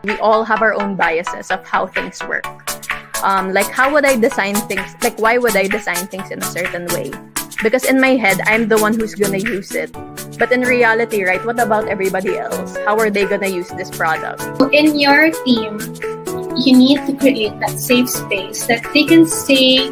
we all have our own biases of how things work. Like how would I design things? Like why would I design things in a certain way? Because in my head, I'm the one who's gonna use it. But in reality, right, what about everybody else? How are they gonna use this product? In your team, you need to create that safe space that they can say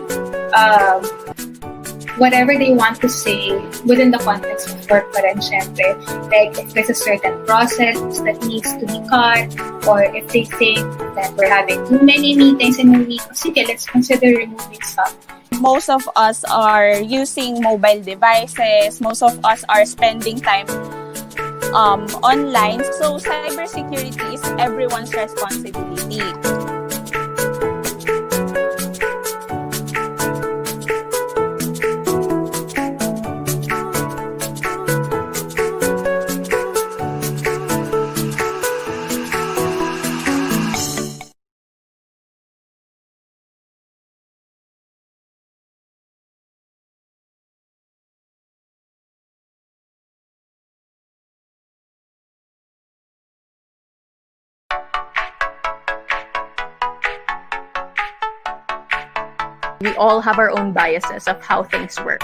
whatever they want to say within the context of work pa rin, syempre. Like, if there's a certain process that needs to be cut, or if they think that we're having too many meetings in a week, sige, let's consider removing some. Most of us are using mobile devices. Most of us are spending time online. So, cybersecurity is everyone's responsibility. We all have our own biases of how things work.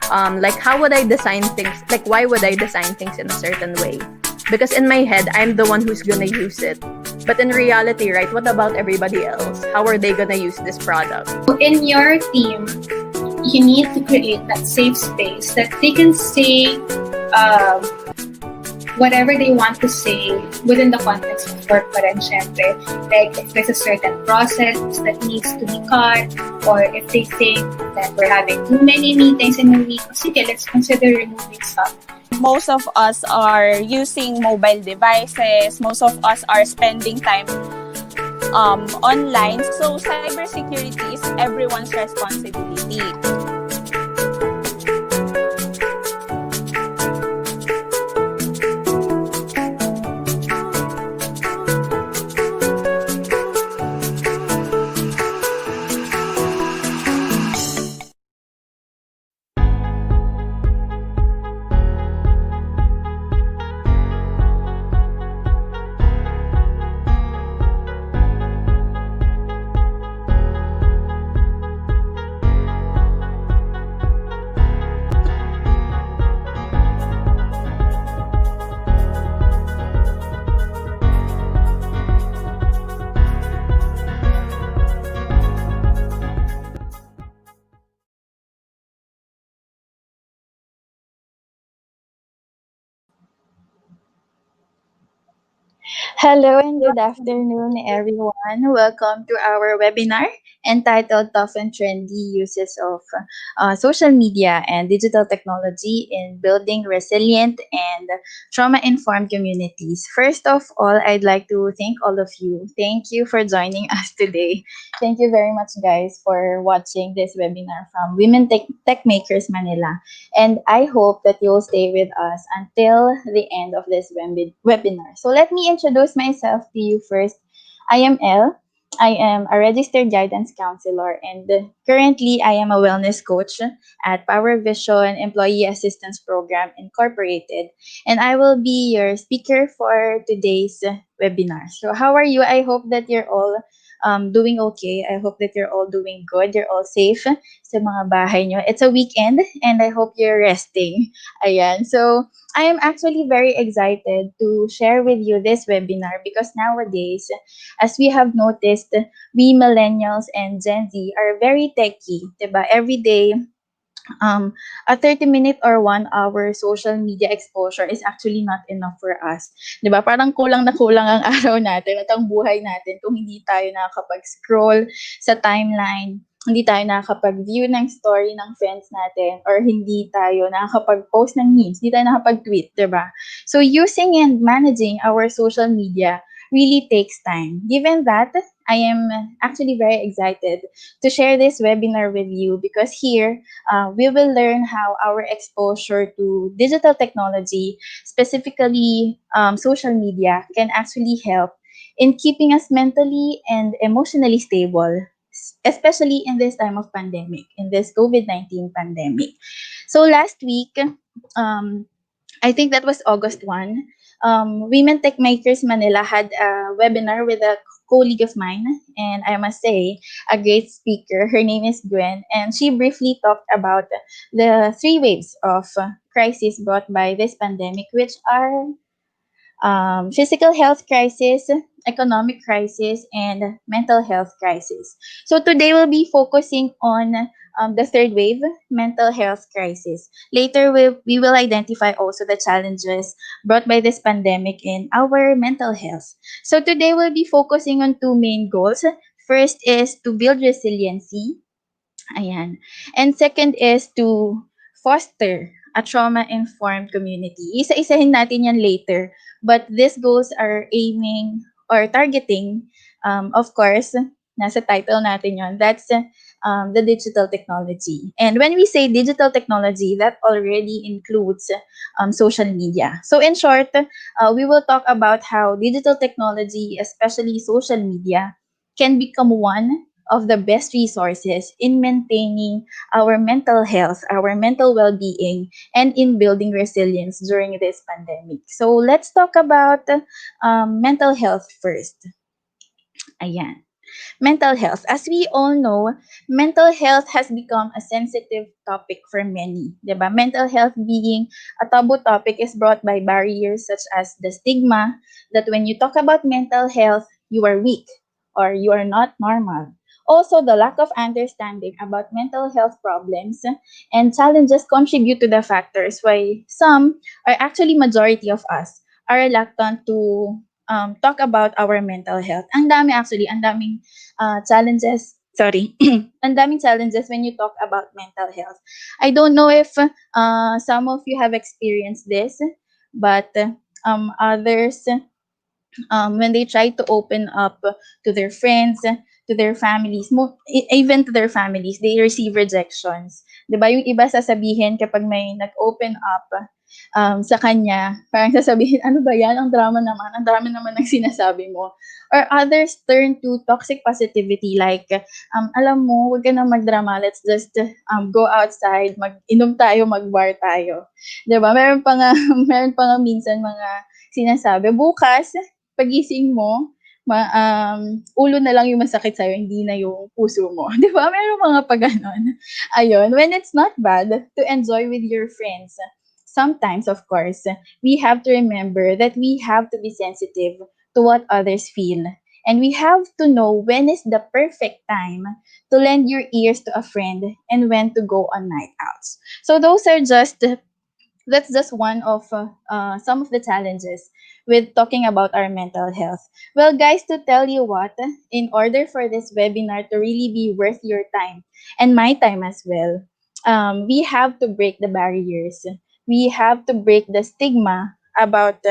Like how would I design things? Like why would I design things in a certain way? Because in my head, I'm the one who's gonna use it. But in reality, right, what about everybody else? How are they gonna use this product? In your team, you need to create that safe space that they can say whatever they want to say within the context of work pa rin, syempre. Like, if there's a certain process that needs to be cut, or if they think that we're having too many meetings in a week, sige, let's consider removing some. Most of us are using mobile devices. Most of us are spending time online. So, cybersecurity is everyone's responsibility. Hello and good afternoon, everyone. Welcome to our webinar entitled Tough and Trendy Uses of Social Media and Digital Technology in Building Resilient and Trauma-Informed Communities. First of all, I'd like to thank all of you. Thank you for joining us today. Thank you very much, guys, for watching this webinar from Women Tech Makers Manila. And I hope that you'll stay with us until the end of this webinar. So let me introduce myself to you first. I am Elle. I am a registered guidance counselor, and currently I am a wellness coach at PowerVision Employee Assistance Program Incorporated, and I will be your speaker for today's webinar. So how are you? I hope that you're all doing okay. I hope that you're all doing good. You're all safe sa mga bahay nyo. It's a weekend, and I hope you're resting. Ayan. So I am actually very excited to share with you this webinar because nowadays, as we have noticed, we millennials and Gen Z are very techy, diba? Every day, a 30-minute or 1 hour social media exposure is actually not enough for us. Diba? Parang kulang na kulang ang araw natin at ang buhay natin kung hindi tayo nakakapag-scroll sa timeline, hindi tayo nakakapag-view ng story ng friends natin, or hindi tayo nakakapag-post ng memes, hindi tayo nakakapag-tweet, diba? So using and managing our social media really takes time. Given that, I am actually very excited to share this webinar with you because here we will learn how our exposure to digital technology, specifically social media, can actually help in keeping us mentally and emotionally stable, especially in this time of pandemic, in this COVID-19 pandemic. So last week, I think that was August 1, Women Tech Makers Manila had a webinar with a colleague of mine, and I must say, a great speaker. Her name is Gwen, and she briefly talked about the three waves of crisis brought by this pandemic, which are physical health crisis, economic crisis, and mental health crisis. So today we'll be focusing on the third wave, mental health crisis. Later, we will identify also the challenges brought by this pandemic in our mental health. So today we'll be focusing on two main goals. First is to build resiliency. Ayan. And second is to foster a trauma-informed community. Isa-isahin natin yan later. But these goals are aiming or targeting, of course, nasa title natin yon. That's the digital technology. And when we say digital technology, that already includes social media. So in short, we will talk about how digital technology, especially social media, can become one of the best resources in maintaining our mental health, our mental well-being, and in building resilience during this pandemic. So let's talk about mental health first. Ayan. Mental health. As we all know, mental health has become a sensitive topic for many. Diba? Mental health being a taboo topic is brought by barriers such as the stigma that when you talk about mental health, you are weak or you are not normal. Also, the lack of understanding about mental health problems and challenges contribute to the factors why some, or actually majority of us, are reluctant to talk about our mental health. Ang dami actually, ang daming challenges. Sorry, ang daming challenges when you talk about mental health. I don't know if some of you have experienced this, but others when they try to open up to their friends, to their families, even to their families, they receive rejections. 'Di ba? Yung iba sasabihin kapag may nag-open up sa kanya, parang sasabihin, ano ba yan? Ang drama naman ng sinasabi mo. Or others turn to toxic positivity like, alam mo, huwag ka na magdrama, let's just go outside, mag-inom tayo, mag-bar tayo. 'Di ba? Meron pa nga minsan mga sinasabi, bukas, pagising mo, ulo na lang yung masakit sa'yo, hindi na yung puso mo. Di ba? Meron mga pag-ganon. Ayun, when it's not bad to enjoy with your friends, sometimes, of course, we have to remember that we have to be sensitive to what others feel. And we have to know when is the perfect time to lend your ears to a friend and when to go on night outs. So that's just one of some of the challenges with talking about our mental health. Well, guys, to tell you what, in order for this webinar to really be worth your time and my time as well, we have to break the barriers. We have to break the stigma about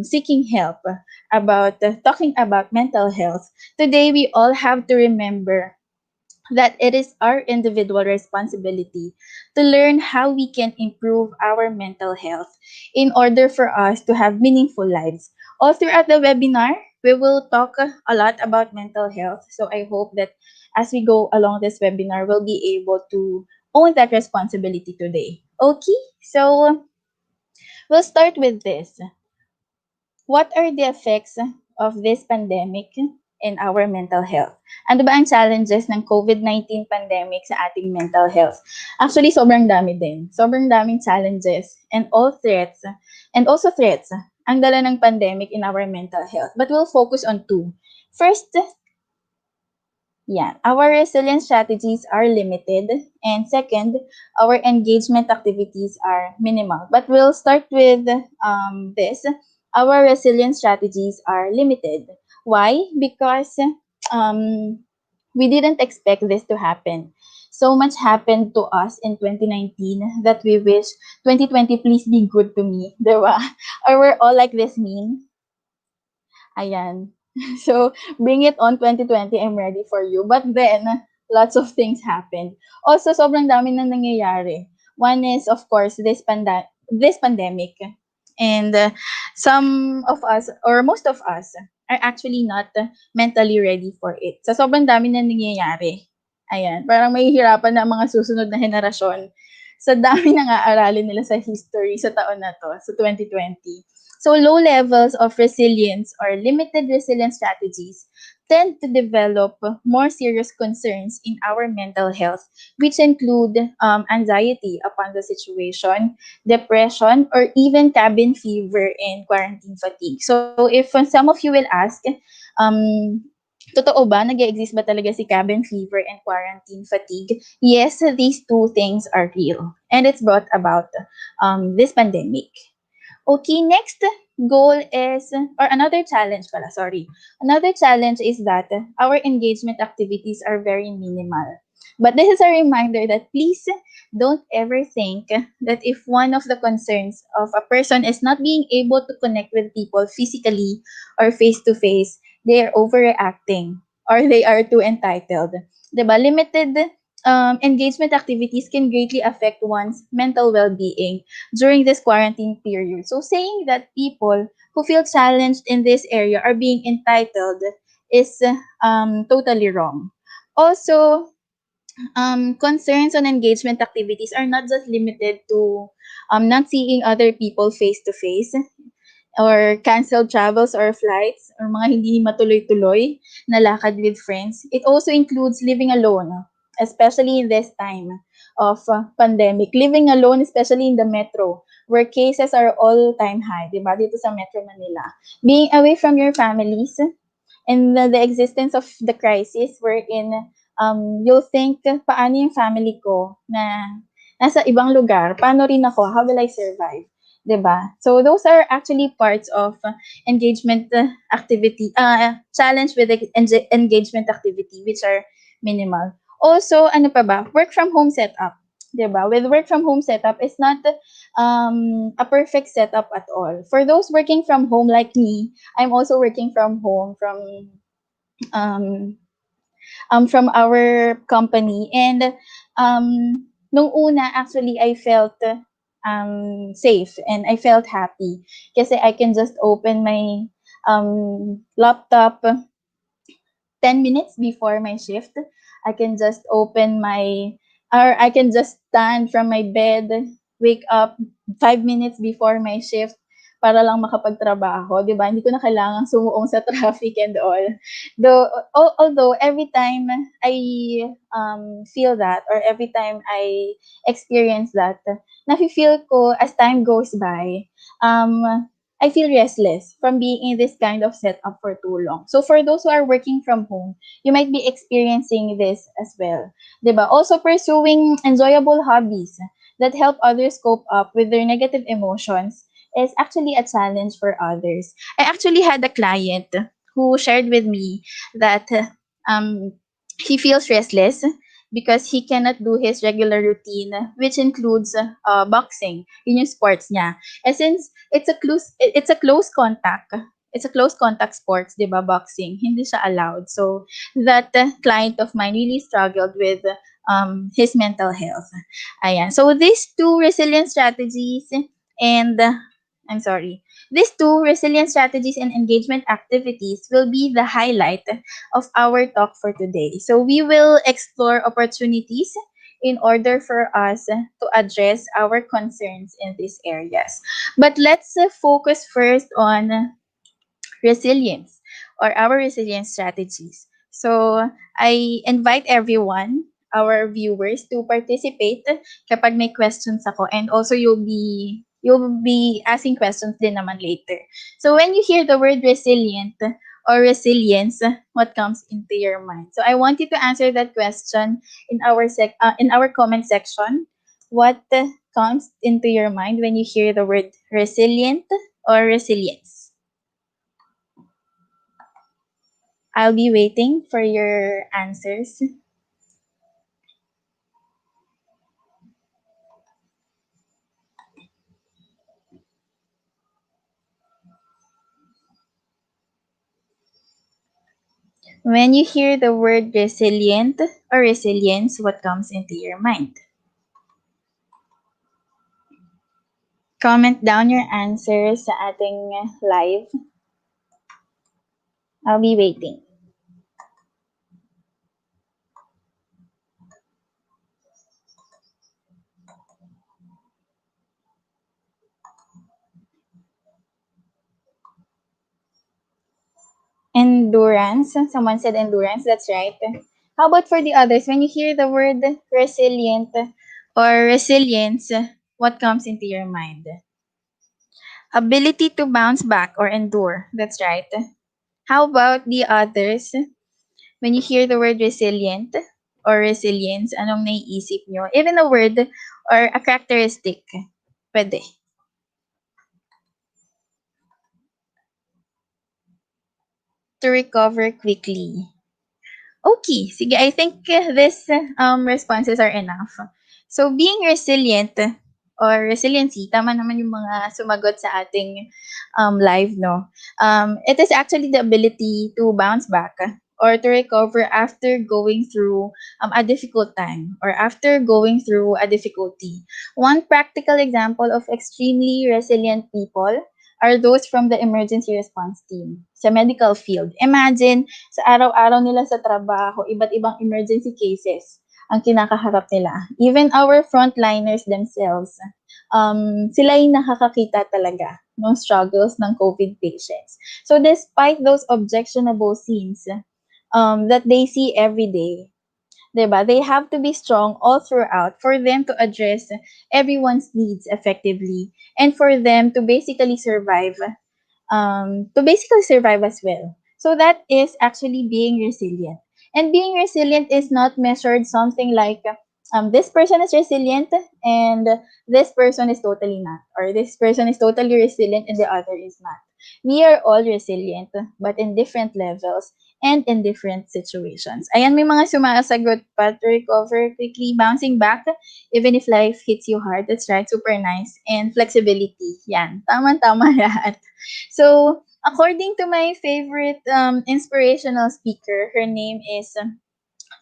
seeking help, about talking about mental health. Today, we all have to remember that it is our individual responsibility to learn how we can improve our mental health in order for us to have meaningful lives. All throughout the webinar, we will talk a lot about mental health. So I hope that as we go along this webinar, we'll be able to own that responsibility today. Okay, so we'll start with this. What are the effects of this pandemic in our mental health? Ano ba ang challenges ng COVID-19 pandemic sa ating mental health? Actually, sobrang dami din. Sobrang daming challenges and threats ang dala ng pandemic in our mental health. But we'll focus on two. First, our resilience strategies are limited. And second, our engagement activities are minimal. But we'll start with this. Our resilience strategies are limited. Why? Because we didn't expect this to happen. So much happened to us in 2019 that we wish 2020 please be good to me. Diba? Or we're all like this meme. Ayan. So, bring it on 2020, I'm ready for you. But then, lots of things happened. Also, sobrang dami na nangyayari. One is, of course, this pandemic. And some of us, or most of us, are actually not mentally ready for it. So, sobrang dami na nangyayari. Ayan, parang mahihirapan na ang mga susunod na henerasyon sa dami na nga aralin nila sa history sa taon na to, sa 2020. So low levels of resilience or limited resilience strategies tend to develop more serious concerns in our mental health, which include anxiety upon the situation, depression, or even cabin fever and quarantine fatigue. So if some of you will ask, um, totoo ba, nag-exist ba talaga si cabin fever and quarantine fatigue? Yes, these two things are real. And it's brought about this pandemic. Okay, next goal is, or another challenge pala, sorry. Another challenge is that our engagement activities are very minimal. But this is a reminder that please don't ever think that if one of the concerns of a person is not being able to connect with people physically or face to face, they are overreacting or they are too entitled. Diba? Limited engagement activities can greatly affect one's mental well-being during this quarantine period. So saying that people who feel challenged in this area are being entitled is totally wrong. Also, concerns on engagement activities are not just limited to not seeing other people face to face or canceled travels or flights or mga hindi matuloy-tuloy na lakad with friends. It also includes living alone, especially in this time of pandemic. Living alone, especially in the metro, where cases are all-time high, di ba? Dito sa Metro Manila. Being away from your families, and the existence of the crisis wherein you'll think, paano yung family ko na nasa ibang lugar? Paano rin ako? How will I survive? 'Di ba? So those are actually parts of engagement activity, challenge with engagement activity which are minimal. Also, ano pa ba? Work from home setup. 'Di ba? With work from home setup, it's not a perfect setup at all. For those working from home like me, I'm also working from home um, from our company. And nung una, actually, I felt safe and I felt happy kasi I can just open my laptop 10 minutes before my shift. I can just or I can just stand from my bed, wake up 5 minutes before my shift para lang makapagtrabaho, di ba? Hindi ko na kailangang sumuong sa traffic and all. Although every time I feel that or every time I experience that, nafe-feel ko as time goes by, I feel restless from being in this kind of setup for too long. So for those who are working from home, you might be experiencing this as well. Diba? Also pursuing enjoyable hobbies that help others cope up with their negative emotions is actually a challenge for others. I actually had a client who shared with me that um, he feels restless because he cannot do his regular routine, which includes boxing. Yun yung sports niya. And since it's a close contact sports, 'di ba, boxing, hindi siya allowed. So that client of mine really struggled with his mental health. Ayan. So these two resilience strategies and I'm sorry. These two resilience strategies and engagement activities will be the highlight of our talk for today. So we will explore opportunities in order for us to address our concerns in these areas. But let's focus first on resilience or our resilience strategies. So I invite everyone, our viewers, to participate kapag may questions ako, and also you'll be asking questions din naman later. So when you hear the word resilient or resilience, what comes into your mind? So I want you to answer that question in our comment section. What comes into your mind when you hear the word resilient or resilience? I'll be waiting for your answers. When you hear the word resilient or resilience, what comes into your mind? Comment down your answers sa ating live. I'll be waiting. Endurance. Someone said endurance. That's right. How about for the others? When you hear the word resilient or resilience, what comes into your mind? Ability to bounce back or endure. That's right. How about the others? When you hear the word resilient or resilience, anong naiisip nyo? Even a word or a characteristic. Pwede. To recover quickly. Okay, sige, I think this responses are enough. So being resilient or resiliency, tama naman yung mga sumagot sa ating live, no? It is actually the ability to bounce back or to recover after going through a difficult time or after going through a difficulty. One practical example of extremely resilient people are those from the emergency response team sa medical field. Imagine, sa araw-araw nila sa trabaho, iba't ibang emergency cases ang kinakaharap nila. Even our frontliners themselves, sila yung nakakakita talaga ng struggles ng COVID patients. So despite those objectionable scenes that they see every day, diba, they have to be strong all throughout for them to address everyone's needs effectively and for them to basically survive as well. So that is actually being resilient. And being resilient is not measured something like this person is resilient and this person is totally not, or this person is totally resilient and the other is not. We are all resilient, but in different levels and in different situations. Ayan, may mga sumasagot pa to recover quickly, bouncing back, even if life hits you hard. That's right, super nice. And flexibility, yan. Tama-tama lahat. So, according to my favorite inspirational speaker, her name is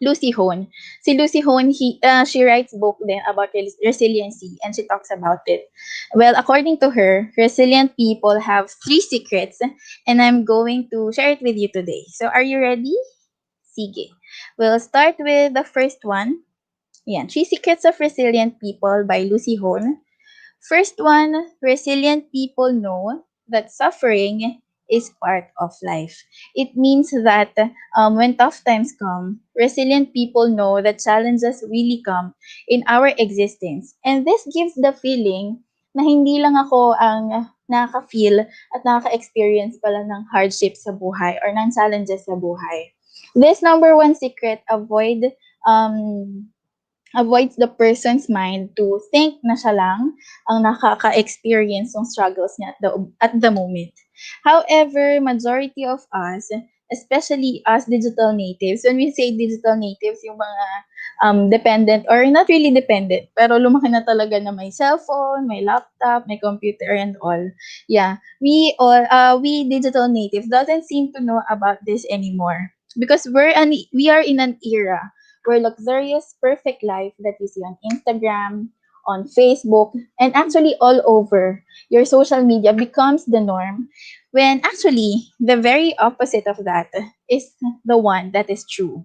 Lucy Hone. Si Lucy Hone, she writes book din about resiliency and she talks about it. Well, according to her, resilient people have 3 secrets and I'm going to share it with you today. So, are you ready? Sige. We'll start with the first one. Yan, 3 Secrets of Resilient People by Lucy Hone. First one, resilient people know that suffering is part of life. It means that when tough times come, resilient people know that challenges really come in our existence. And this gives the feeling na hindi lang ako ang nakaka-feel at nakaka-experience pala ng hardship sa buhay or ng challenges sa buhay. This number one secret avoids the person's mind to think na siya lang ang nakaka-experience ng struggles niya at the moment. However, majority of us, especially us digital natives, when we say digital natives, yung mga dependent or not really dependent, pero lumaki na talaga na may cellphone, may laptop, may computer and all. Yeah, we digital natives doesn't seem to know about this anymore because we are in an era where luxurious, perfect life that you see on Instagram, on Facebook, and actually all over your social media becomes the norm, when actually the very opposite of that is the one that is true.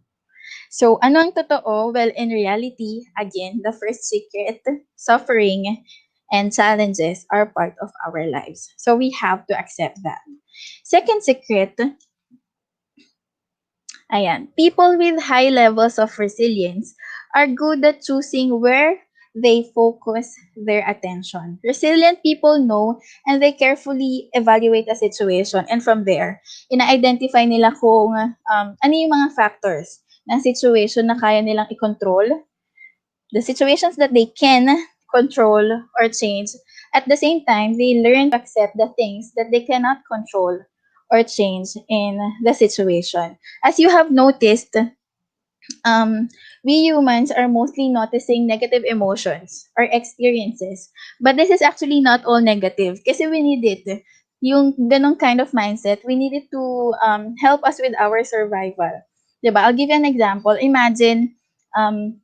So, ano ang totoo? Well, in reality, again, the first secret, suffering and challenges are part of our lives. So, we have to accept that. Second secret, ayan, people with high levels of resilience are good at choosing where they focus their attention. Resilient people know and they carefully evaluate a situation, and from there, ina-identify nila kung ano yung mga factors ng situation na kaya nilang i-control, the situations that they can control or change. At the same time, they learn to accept the things that they cannot control or change in the situation. As you have noticed, we humans are mostly noticing negative emotions or experiences. But this is actually not all negative kasi we need it. Yung ganong kind of mindset, we need it to help us with our survival. Diba? I'll give you an example. Imagine,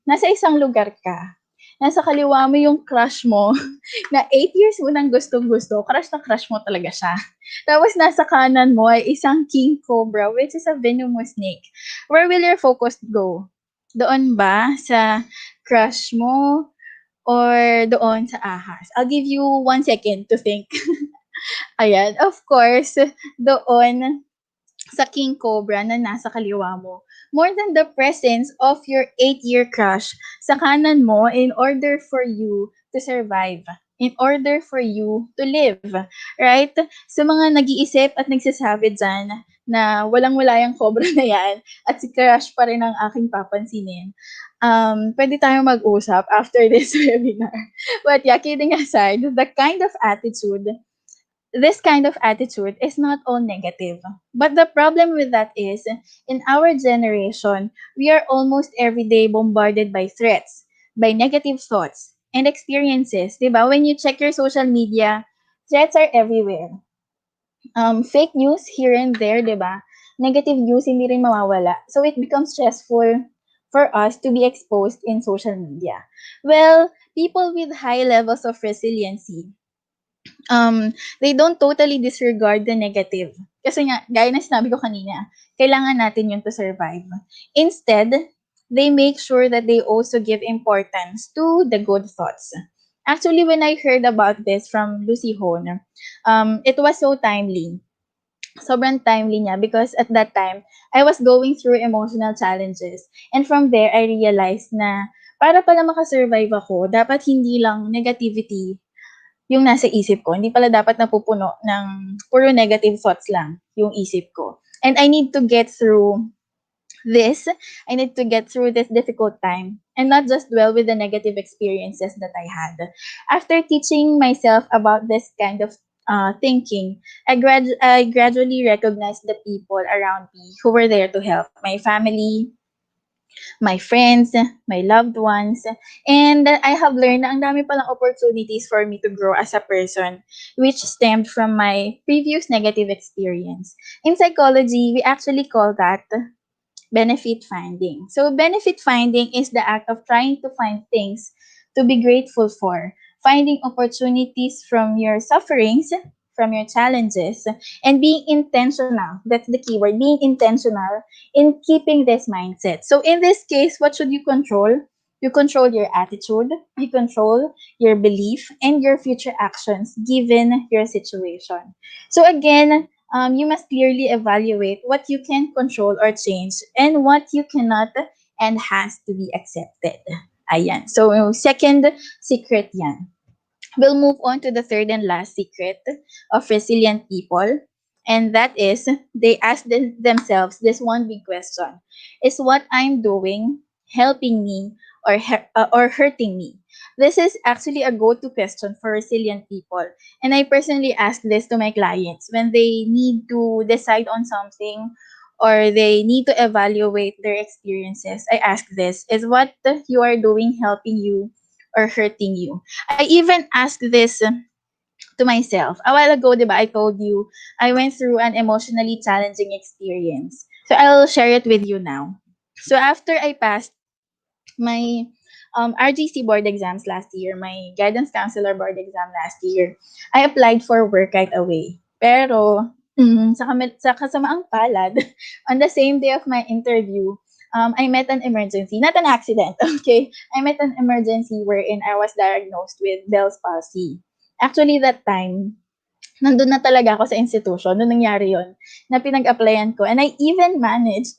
nasa isang lugar ka. Nasa kaliwa mo yung crush mo na 8 years mo nang gustong-gusto. Crush na crush mo talaga siya. Tapos nasa kanan mo ay isang king cobra, which is a venomous snake. Where will your focus go? Doon ba sa crush mo or doon sa ahas? I'll give you 1 second to think. Ayan, of course, doon sa king cobra na nasa kaliwa mo, more than the presence of your 8-year crush sa kanan mo in order for you to survive, in order for you to live, right? Sa mga nag-iisip at nagsasabi dyan na walang-wala yung cobra na yan at si crush pa rin ang aking papansinin, pwede tayong mag-usap after this webinar. But yeah, kidding aside, this kind of attitude is not all negative. But the problem with that is, in our generation, we are almost every day bombarded by threats, by negative thoughts, and experiences. Diba? When you check your social media, threats are everywhere. Fake news here and there, diba? Negative news, hindi rin mawawala. So it becomes stressful for us to be exposed in social media. Well, people with high levels of resiliency, they don't totally disregard the negative. Kasi nga, gaya na sinabi ko kanina, kailangan natin yun to survive. Instead, they make sure that they also give importance to the good thoughts. Actually, when I heard about this from Lucy Hone, it was so timely. Sobrang timely niya because at that time, I was going through emotional challenges. And from there, I realized na para pala makasurvive ako, dapat hindi lang negativity yung nasa isip ko. Hindi pala dapat napupuno ng puro negative thoughts lang yung isip ko. And I need to get through this. I need to get through this difficult time and not just dwell with the negative experiences that I had. After teaching myself about this kind of thinking, I gradually recognized the people around me who were there to help. My family, my friends, my loved ones. And I have learned na ang dami palang opportunities for me to grow as a person, which stemmed from my previous negative experience. In psychology, we actually call that benefit finding. So benefit finding is the act of trying to find things to be grateful for, finding opportunities from your sufferings, from your challenges, and being intentional. That's the keyword, being intentional in keeping this mindset. So in this case, what should you control? You control your attitude, you control your belief, and your future actions given your situation. So again, you must clearly evaluate what you can control or change and what you cannot and has to be accepted. Ayan. So, second secret yan. We'll move on to the third and last secret of resilient people. And that is, they ask themselves this one big question. Is what I'm doing helping me or hurting me? This is actually a go-to question for resilient people. And I personally ask this to my clients when they need to decide on something or they need to evaluate their experiences. I ask this, is what you are doing helping you or hurting you? I even ask this to myself. A while ago, diba, I told you I went through an emotionally challenging experience. So I'll share it with you now. So after I passed my RGC board exams last year, my guidance counselor board exam last year, I applied for work right away. Pero, sa kasamaang palad, on the same day of my interview, I met an emergency, not an accident, okay? I met an emergency wherein I was diagnosed with Bell's palsy. Actually, that time, nandun na talaga ako sa institution nung nangyari yon na pinag-applyan ko. And I even managed,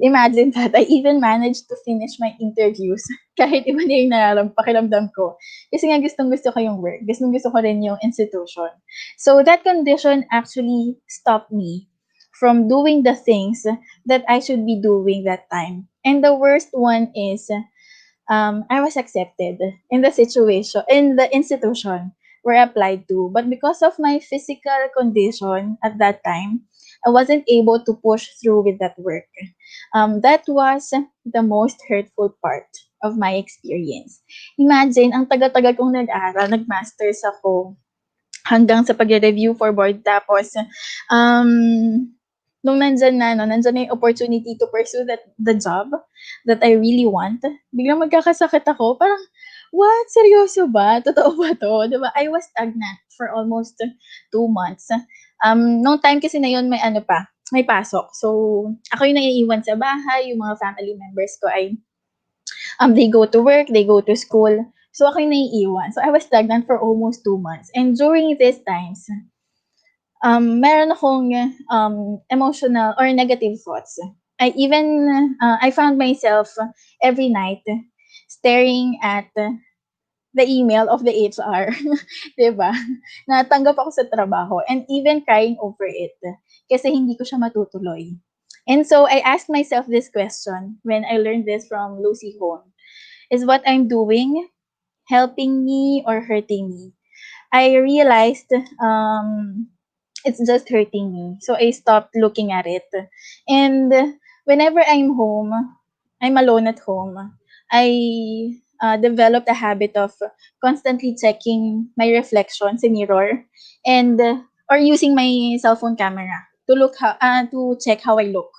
imagine that, I even managed to finish my interviews kahit iba na yung pakiramdam ko. Kasi nga gustong-gusto ko yung work. Gustong-gusto ko rin yung institution. So that condition actually stopped me from doing the things that I should be doing that time. And the worst one is, I was accepted in the institution were applied to. But because of my physical condition at that time, I wasn't able to push through with that work. That was the most hurtful part of my experience. Imagine, ang tagal-tagal kong nag-aral, nag-masters ako hanggang sa pag-review for board. Tapos, nung nandyan na yung opportunity to pursue the job that I really want, biglang magkakasakit ako. Parang, what? Seryoso ba? Totoo ba to? Diba? I was stagnant for almost 2 months. Nung time kasi na yun, may pasok. So, ako yung naiiwan sa bahay, yung mga family members ko ay, they go to work, they go to school. So, ako yung naiiwan. So, I was stagnant for almost 2 months. And during these times, meron akong emotional or negative thoughts. I found myself every night staring at the email of the HR, 'di ba? Natanggap ako sa trabaho and even crying over it kasi hindi ko siya matutuloy. And so I asked myself this question when I learned this from Lucy Hone. Is what I'm doing helping me or hurting me? I realized it's just hurting me. So I stopped looking at it. And whenever I'm alone at home, I developed a habit of constantly checking my reflections in mirror and or using my cell phone camera to check how I look.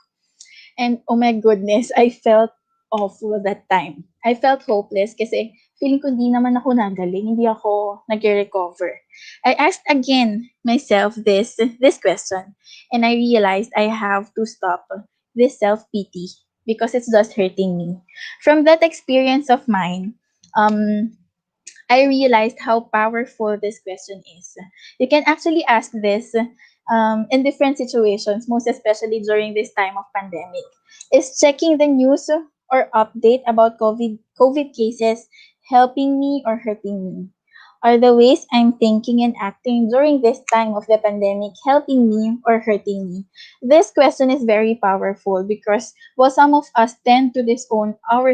And oh my goodness, I felt awful that time. I felt hopeless kasi feeling ko hindi naman ako nagaling, hindi ako nag-recover. I asked again myself this question and I realized I have to stop this self-pity because it's just hurting me. From that experience of mine, I realized how powerful this question is. You can actually ask this in different situations, most especially during this time of pandemic. Is checking the news or update about COVID cases helping me or hurting me? Are the ways I'm thinking and acting during this time of the pandemic helping me or hurting me? This question is very powerful because while some of us tend to disown our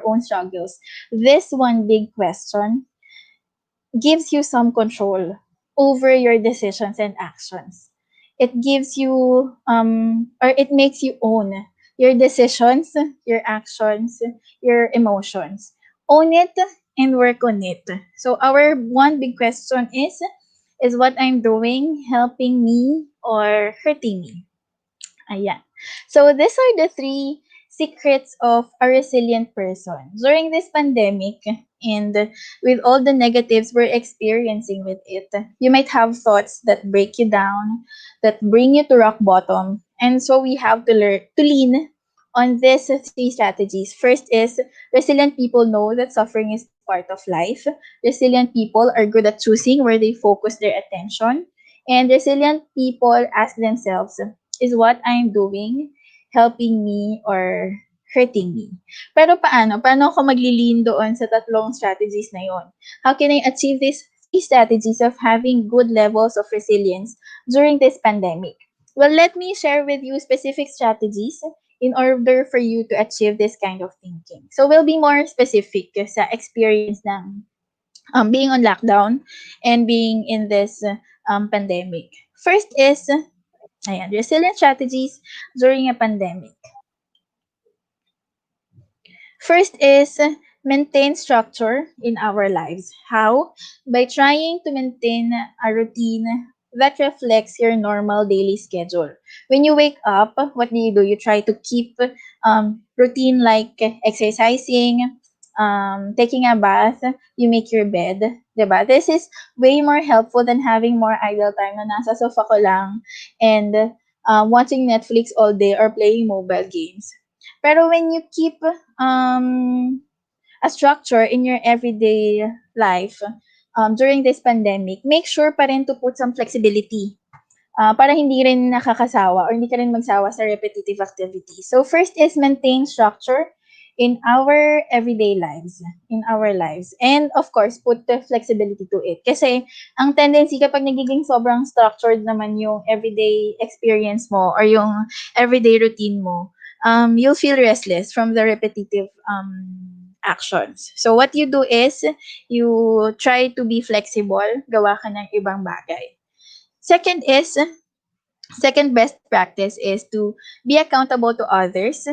own struggles, this one big question gives you some control over your decisions and actions. It gives you or it makes you own your decisions, your actions, your emotions. Own it and work on it. So our one big question is what I'm doing helping me or hurting me? Ayan. So these are the three secrets of a resilient person. During this pandemic and with all the negatives we're experiencing with it, you might have thoughts that break you down, that bring you to rock bottom. And so we have to learn to lean on these three strategies. First is resilient people know that suffering is part of life. Resilient people are good at choosing where they focus their attention. And resilient people ask themselves, is what I'm doing helping me or hurting me? Pero paano? Paano ako maglilin doon sa tatlong strategies na yon? How can I achieve these three strategies of having good levels of resilience during this pandemic? Well, let me share with you specific strategies in order for you to achieve this kind of thinking. So, we'll be more specific sa experience ng being on lockdown and being in this pandemic. First is ayan, resilient strategies during a pandemic. First is maintain structure in our lives. How? By trying to maintain a routine that reflects your normal daily schedule. When you wake up, what do? You try to keep routine like exercising, taking a bath, you make your bed. Diba? This is way more helpful than having more idle time na nasa sofa ko lang and watching Netflix all day or playing mobile games. Pero when you keep a structure in your everyday life during this pandemic, make sure pa rin to put some flexibility para hindi rin nakakasawa or hindi ka rin magsawa sa repetitive activities. So first is maintain structure in our everyday lives, And of course, put the flexibility to it. Kasi ang tendency kapag nagiging sobrang structured naman yung everyday experience mo or yung everyday routine mo, you'll feel restless from the repetitive actions. So what you do is you try to be flexible, gawa ka ng ibang bagay. Second best practice is to be accountable to others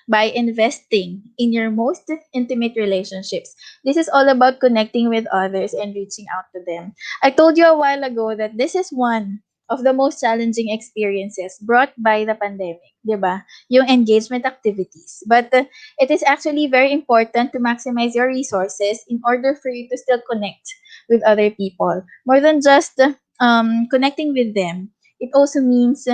by investing in your most intimate relationships. This is all about connecting with others and reaching out to them. I told you a while ago that this is one of the most challenging experiences brought by the pandemic, di ba? Yung engagement activities. But it is actually very important to maximize your resources in order for you to still connect with other people. More than just connecting with them, it also means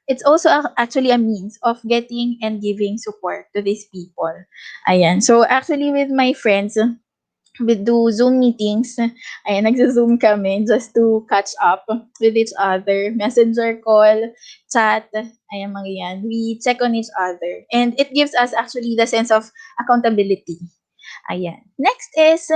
it's also actually a means of getting and giving support to these people. Ayan. So actually with my friends, we do Zoom meetings. Ayan, nagsa-Zoom kami just to catch up with each other. Messenger call, chat, ayan mga yan. We check on each other. And it gives us actually the sense of accountability. Ayan. Next is,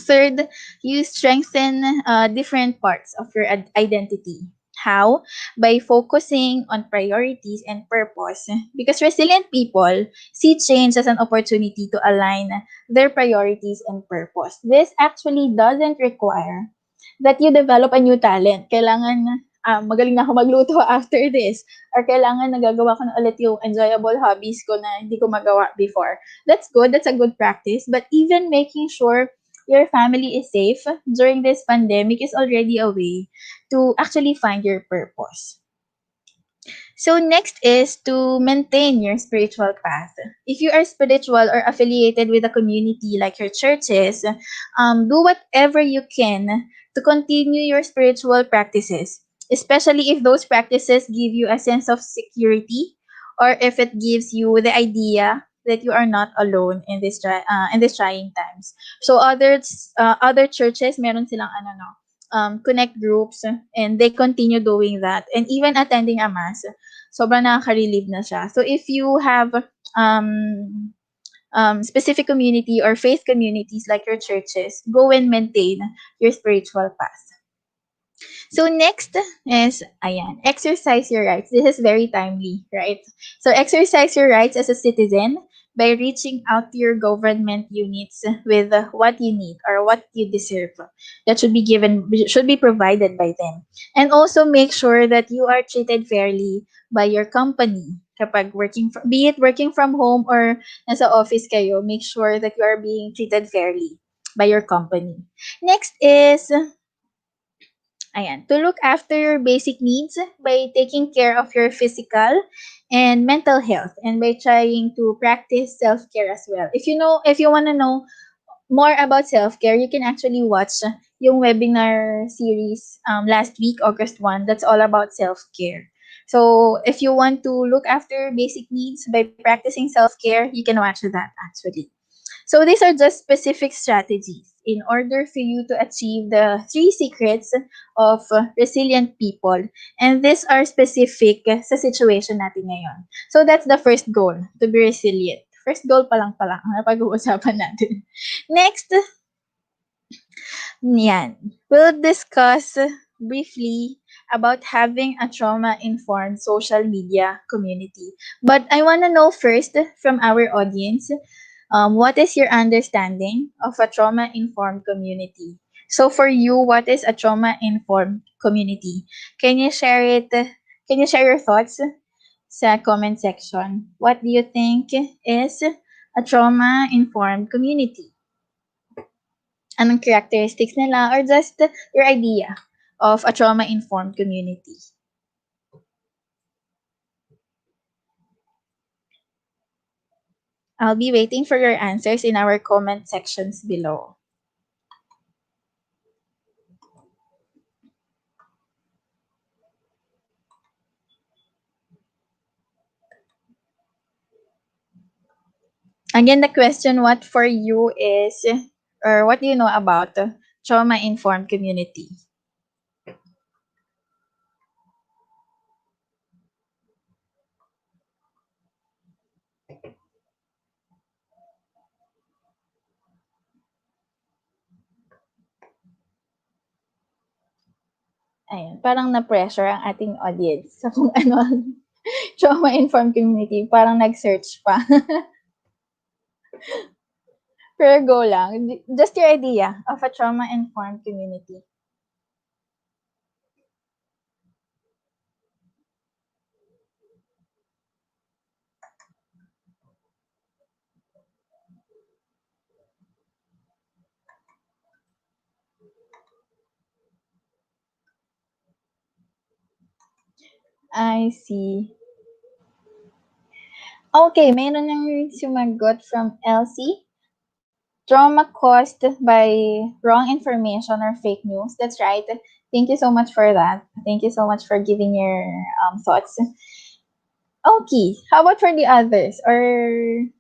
third, you strengthen different parts of your identity. How? By focusing on priorities and purpose. Because resilient people see change as an opportunity to align their priorities and purpose. This actually doesn't require that you develop a new talent. Kailangan magaling na ako magluto after this. Or kailangan nagagawa ko na ulit yung enjoyable hobbies ko na hindi ko magawa before. That's good. That's a good practice. But even making sure your family is safe during this pandemic is already a way to actually find your purpose. So next is to maintain your spiritual path. If you are spiritual or affiliated with a community like your churches, do whatever you can to continue your spiritual practices, especially if those practices give you a sense of security or if it gives you the idea that you are not alone in these trying times. So other churches meron silang connect groups and they continue doing that and even attending a mass sobrang nakaka-relieve na siya. So if you have specific community or faith communities like your churches, go and maintain your spiritual path. So next is, ayan, exercise your rights. This is very timely, right? So exercise your rights as a citizen by reaching out to your government units with what you need or what you deserve. That should be provided by them. And also make sure that you are treated fairly by your company. Kapag be it working from home or nasa office kayo, make sure that you are being treated fairly by your company. Next is, ayan, to look after your basic needs by taking care of your physical and mental health and by trying to practice self-care as well. If you want to know more about self-care, you can actually watch yung webinar series last week, August 1. That's all about self-care. So if you want to look after basic needs by practicing self-care, you can watch that actually. So these are just specific strategies in order for you to achieve the 3 secrets of resilient people. And these are specific sa situation natin ngayon. So that's the first goal, to be resilient. First goal pa lang ang pag-uusapan natin. Next, yan. We'll discuss briefly about having a trauma-informed social media community. But I want to know first from our audience, what is your understanding of a trauma-informed community? So for you, what is a trauma-informed community? Can you share it? Can you share your thoughts sa comment section? What do you think is a trauma-informed community? Anong characteristics nila or just your idea of a trauma-informed community? I'll be waiting for your answers in our comment sections below. Again, the question, what for you is, or what do you know about trauma-informed community? Ayan, parang na-pressure ang ating audience sa kung ano trauma-informed community. Parang nag-search pa. Pero go lang. Just your idea of a trauma-informed community. I see. Okay, mayroon nang sumagot from Elsie. Trauma caused by wrong information or fake news. That's right. Thank you so much for that. Thank you so much for giving your thoughts. Okay, how about for the others? Or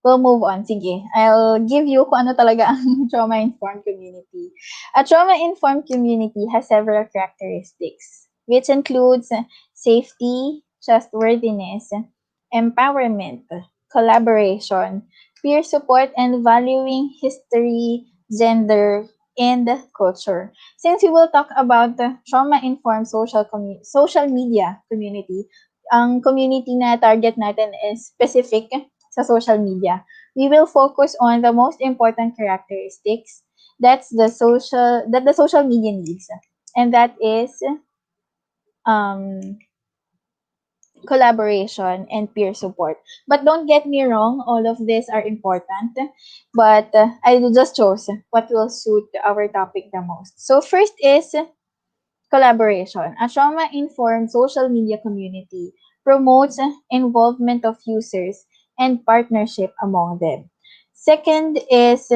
we'll move on. Sige, I'll give you kung ano talaga ang trauma-informed community. A trauma-informed community has several characteristics, which includes safety, trustworthiness, empowerment, collaboration, peer support, and valuing history, gender, and culture. Since we will talk about the trauma-informed social media community, ang community na target natin is specific sa social media. We will focus on the most important characteristics that the social media needs, and that is um, collaboration and peer support. But don't get me wrong, all of these are important, but I just chose what will suit our topic the most. So first is collaboration. A trauma-informed social media community promotes involvement of users and partnership among them. Second is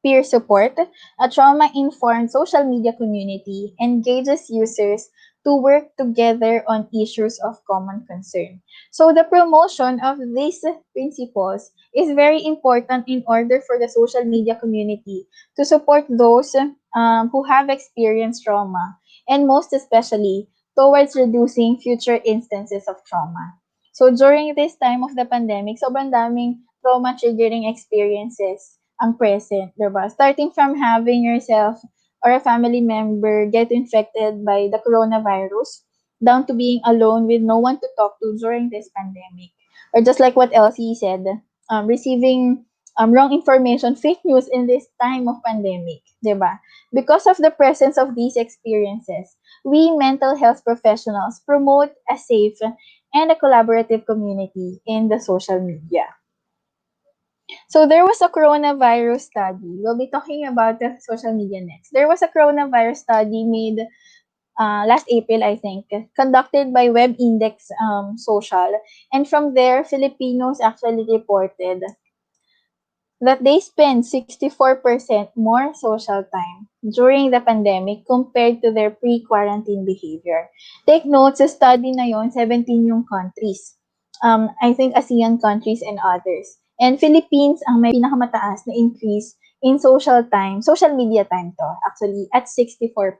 peer support. A trauma-informed social media community engages users to work together on issues of common concern. So the promotion of these principles is very important in order for the social media community to support those who have experienced trauma, and most especially towards reducing future instances of trauma. So during this time of the pandemic, sobrang daming trauma triggering experiences ang present, diba? Starting from having yourself or a family member get infected by the coronavirus, down to being alone with no one to talk to during this pandemic. Or just like what Elsie said, receiving wrong information, fake news in this time of pandemic, diba? Because of the presence of these experiences, we mental health professionals promote a safe and a collaborative community in the social media. So there was a coronavirus study. We'll be talking about the social media next. There was a coronavirus study made last April, I think, conducted by Web Index Social. And from there, Filipinos actually reported that they spend 64% more social time during the pandemic compared to their pre-quarantine behavior. Take note, sa study na yon, 17 yung countries. I think ASEAN countries and others. And Philippines ang may pinakamataas na increase in social media time to, actually, at 64%.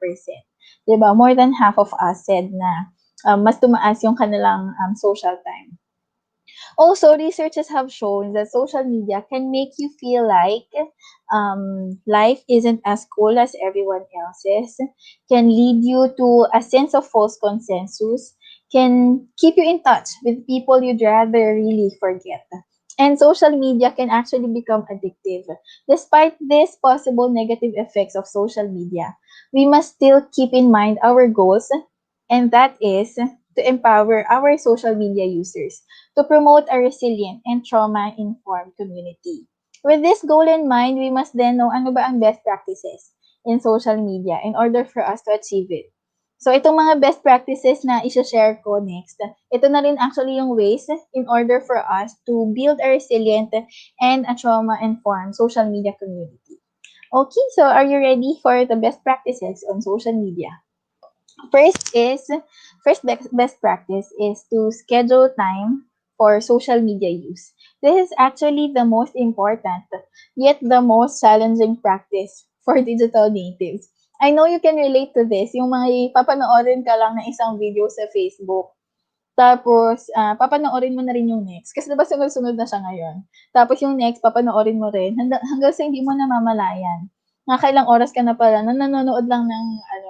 Diba? More than half of us said na mas tumaas yung kanilang social time. Also, researchers have shown that social media can make you feel like life isn't as cool as everyone else's, can lead you to a sense of false consensus, can keep you in touch with people you'd rather really forget. And social media can actually become addictive. Despite these possible negative effects of social media, we must still keep in mind our goals, and that is to empower our social media users to promote a resilient and trauma-informed community. With this goal in mind, we must then know ano ba ang best practices in social media in order for us to achieve it. So, itong mga best practices na isa-share ko next, ito na rin actually yung ways in order for us to build a resilient and a trauma-informed social media community. Okay, so are you ready for the best practices on social media? First best practice is to schedule time for social media use. This is actually the most important, yet the most challenging practice for digital natives. I know you can relate to this, yung mga papanoorin ka lang na isang video sa Facebook, tapos papanoorin mo na rin yung next. Kasi diba sunod-sunod na siya ngayon. Tapos yung next, papanoorin mo rin hanggang sa hindi mo namamalayan. Nakailang oras ka na pala na nanonood lang ng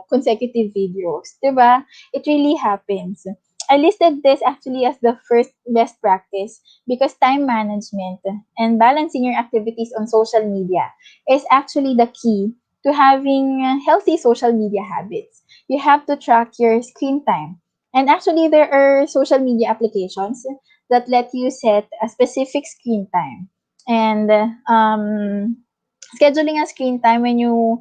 consecutive videos. Diba? It really happens. I listed this actually as the first best practice because time management and balancing your activities on social media is actually the key to having healthy social media habits. You have to track your screen time. And actually, there are social media applications that let you set a specific screen time. And scheduling a screen time when you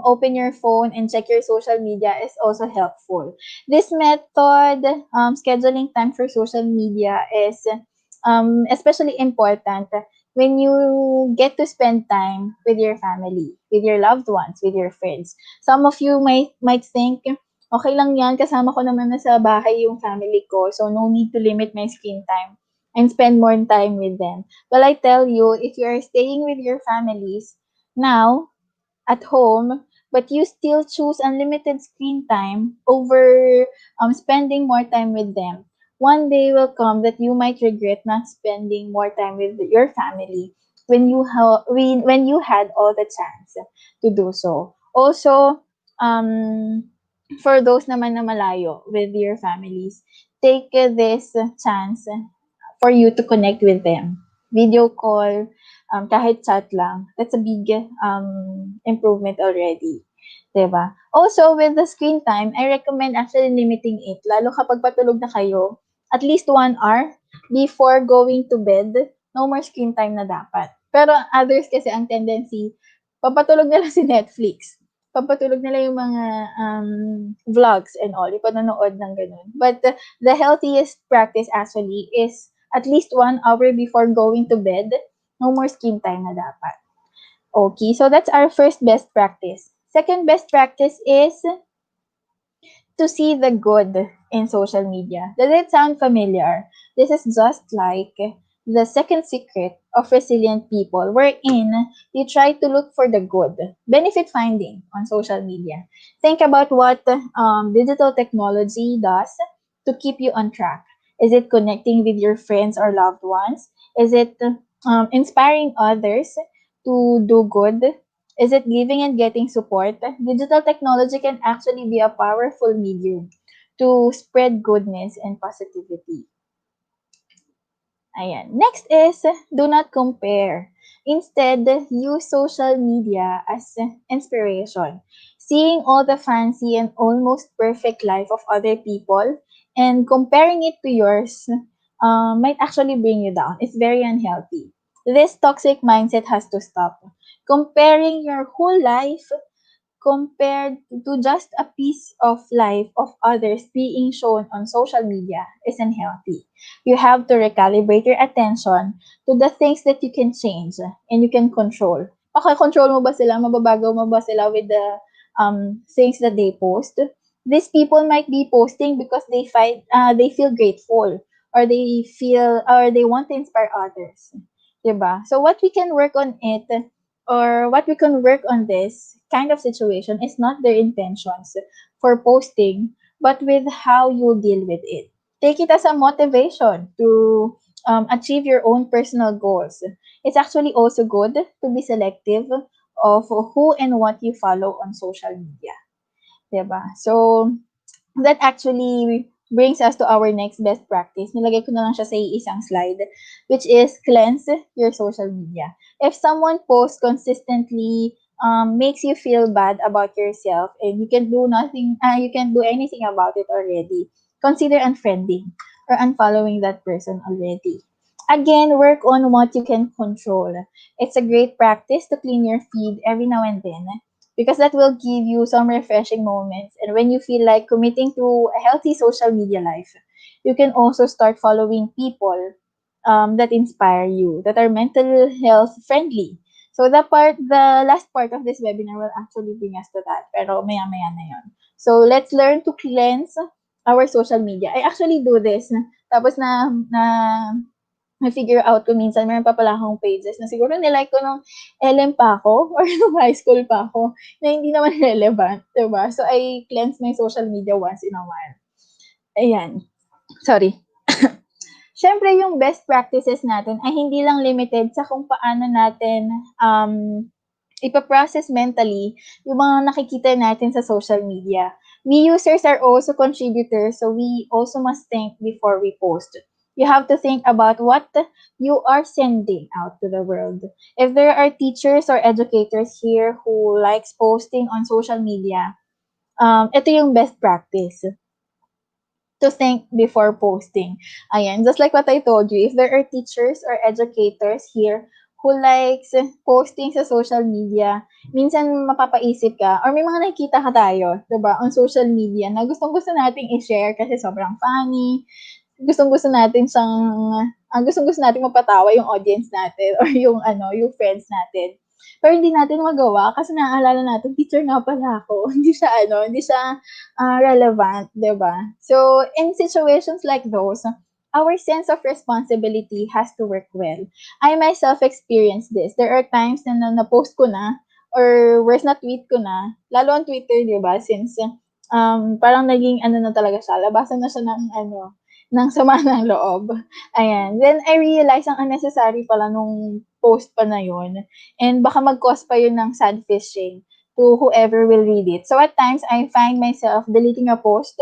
open your phone and check your social media is also helpful. This method, scheduling time for social media, is especially important when you get to spend time with your family, with your loved ones, with your friends. Some of you might think, okay lang yan, kasama ko naman na sa bahay yung family ko, so no need to limit my screen time. and spend more time with them. Well, I tell you, if you are staying with your families now at home, but you still choose unlimited screen time over spending more time with them, one day will come that you might regret not spending more time with your family when you had all the chance to do so. Also, for those naman na malayo with your families, take this chance for you to connect with them. Video call, kahit chat lang, that's a big improvement already. 'Di ba? Also, with the screen time, I recommend actually limiting it. Lalo kapag patulog na kayo, at least 1 hour before going to bed, no more screen time na dapat. Pero others kasi ang tendency, papatulog nila si Netflix. Papatulog nila yung mga vlogs and all, yung panonood ng ganun. But the healthiest practice actually is at least 1 hour before going to bed, no more screen time na dapat. Okay, so that's our first best practice. Second best practice is to see the good in social media. Does it sound familiar? This is just like the second secret of resilient people, wherein you try to look for the good, benefit finding on social media. Think about what digital technology does to keep you on track. Is it connecting with your friends or loved ones? Is it inspiring others to do good? Is it giving and getting support? Digital technology can actually be a powerful medium to spread goodness and positivity. Ayan. Next is, do not compare. Instead, use social media as inspiration. Seeing all the fancy and almost perfect life of other people and comparing it to yours might actually bring you down. It's very unhealthy. This toxic mindset has to stop. Comparing your whole life compared to just a piece of life of others being shown on social media isn't healthy. You have to recalibrate your attention to the things that you can change and you can control. Makakontrol mo ba sila? Mababago mo ba sila with the things that they post? These people might be posting because they feel grateful or they want to inspire others. Diba? So what we can work on it or what we can work on this kind of situation is not their intentions for posting, but with how you deal with it. Take it as a motivation to achieve your own personal goals. It's actually also good to be selective of who and what you follow on social media. Diba? So, that actually brings us to our next best practice. Nilagay ko na lang siya sa isang slide, which is cleanse your social media. If someone posts consistently, makes you feel bad about yourself, and you can do anything about it already, consider unfriending or unfollowing that person already. Again, work on what you can control. It's a great practice to clean your feed every now and then because that will give you some refreshing moments. And when you feel like committing to a healthy social media life, you can also start following people that inspire you, that are mental health friendly. So the last part of this webinar will actually bring us to that. Pero maya-maya na yun. So let's learn to cleanse our social media. I actually do this. Tapos na-figure out ko minsan, meron pa pala akong pages na siguro nilike ko nung LM pa ako or nung high school pa ako na hindi naman relevant, diba? So, I cleanse my social media once in a while. Ayan. Sorry. Siyempre, yung best practices natin ay hindi lang limited sa kung paano natin ipaprocess mentally yung mga nakikita natin sa social media. We users are also contributors, so we also must think before we post. You have to think about what you are sending out to the world. If there are teachers or educators here who likes posting on social media, ito yung best practice to think before posting. Ayan, just like what I told you, if there are teachers or educators here who likes posting sa social media, minsan mapapaisip ka, or may mga nakikita ka tayo, diba, on social media na gustong-gusto nating i-share kasi sobrang funny, gustong-gusto natin gustong-gusto natin mapatawa yung audience natin or yung friends natin. Pero hindi natin magawa kasi naaalala natin, teacher nga pala ako. Hindi siya relevant, 'di ba? So, in situations like those, our sense of responsibility has to work well. I myself experienced this. There are times na post ko na or worse na tweet ko na, lalo on Twitter, di ba? Since parang naging ano na talaga siya, labasan na siya ng ng sama ng loob. Ayan. Then I realized ang unnecessary pala nung post pa na yun. And baka mag-cause pa yun ng sad fishing to whoever will read it. So at times, I find myself deleting a post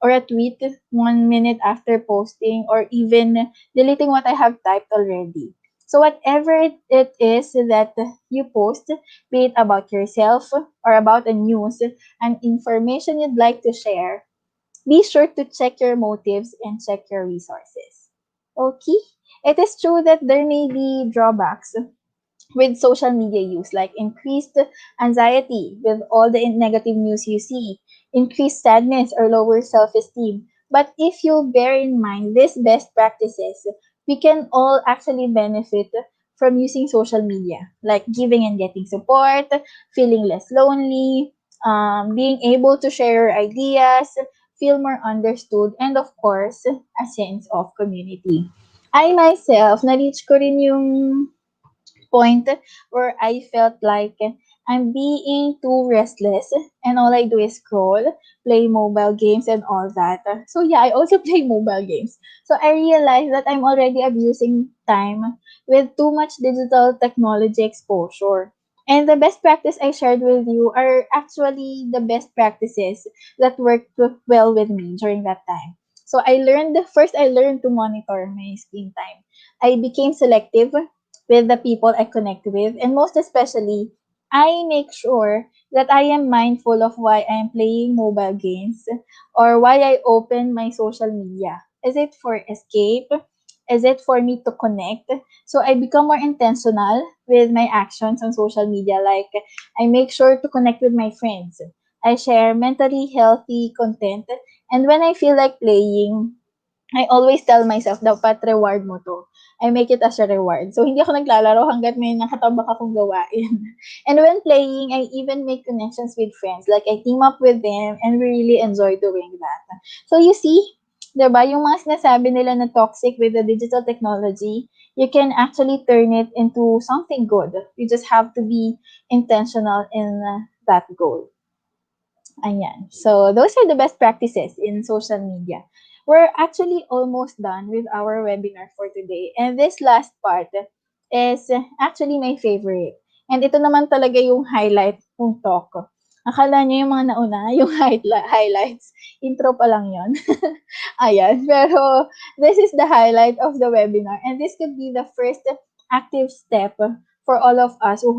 or a tweet 1 minute after posting, or even deleting what I have typed already. So whatever it is that you post, be it about yourself or about a news and information you'd like to share, be sure to check your motives and check your resources. Okay? It is true that there may be drawbacks with social media use, like increased anxiety with all the negative news you see, increased sadness or lower self-esteem. But if you bear in mind these best practices, we can all actually benefit from using social media, like giving and getting support, feeling less lonely, being able to share your ideas, feel more understood, and of course, a sense of community. I myself, na-reach ko rin yung point where I felt like I'm being too restless and all I do is scroll, play mobile games and all that. So yeah, I also play mobile games. So I realized that I'm already abusing time with too much digital technology exposure. And the best practice I shared with you are actually the best practices that worked well with me during that time. So I learned to monitor my screen time. I became selective with the people I connect with. And most especially, I make sure that I am mindful of why I am playing mobile games or why I open my social media. Is it for escape? Is it for me to connect? So I become more intentional with my actions on social media. Like I make sure to connect with my friends. I share mentally healthy content. And when I feel like playing, I always tell myself, dapat reward mo 'to. I make it as a reward. So, hindi ako naglalaro hangga't may nakatabak akong gawain. And when playing, I even make connections with friends. Like, I team up with them and we really enjoy doing that. So, you see, 'di ba, yung mga sinasabi nila na toxic with the digital technology, you can actually turn it into something good. You just have to be intentional in that goal. Ayan. So, those are the best practices in social media. We're actually almost done with our webinar for today. And this last part is actually my favorite. And ito naman talaga yung highlight ng talk. Akala nyo yung mga nauna, yung highlights. Intro pa lang yon. Ayan. Pero this is the highlight of the webinar. And this could be the first active step for all of us who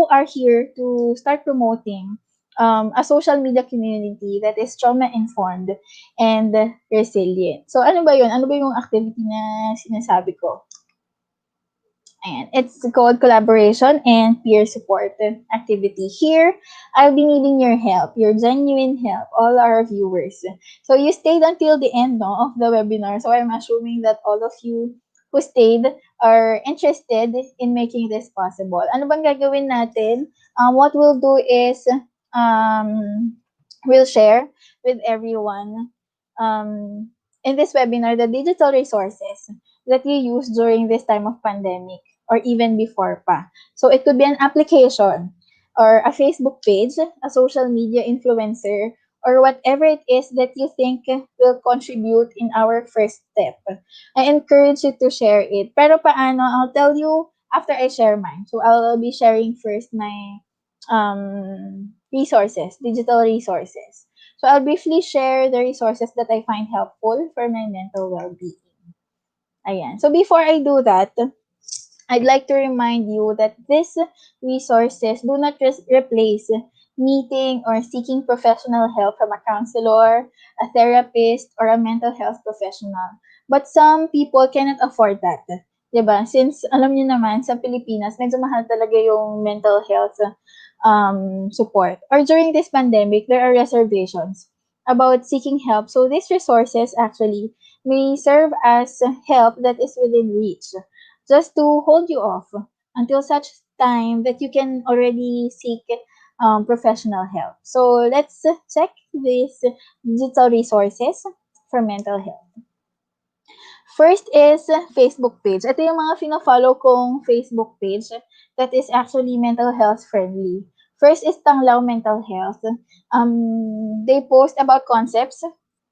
are here to start promoting a social media community that is trauma-informed and resilient. So, ano ba yun? Ano ba yung activity na sinasabi ko? Ayan. It's called collaboration and peer support activity. Here, I'll be needing your help, your genuine help, all our viewers. So, you stayed until the end of the webinar. So, I'm assuming that all of you who stayed are interested in making this possible. Ano bang gagawin natin? What we'll do is we'll share with everyone in this webinar the digital resources that you use during this time of pandemic or even before pa. So it could be an application or a Facebook page, a social media influencer, or whatever it is that you think will contribute in our first step. I encourage you to share it. Pero paano? I'll tell you after I share mine. So I'll be sharing first my resources, digital resources. So I'll briefly share the resources that I find helpful for my mental well-being. Ayan. So before I do that, I'd like to remind you that these resources do not just replace meeting or seeking professional help from a counselor, a therapist, or a mental health professional. But some people cannot afford that. Diba? Since alam niyo naman, sa Pilipinas, medyo mahal talaga yung mental health support. Or during this pandemic, there are reservations about seeking help. So these resources actually may serve as help that is within reach, just to hold you off until such time that you can already seek professional help. So let's check these digital resources for mental health. First is Facebook page. Ito yung mga fina-follow kong Facebook page that is actually mental health friendly. First is Tanglaw Mental Health. They post about concepts,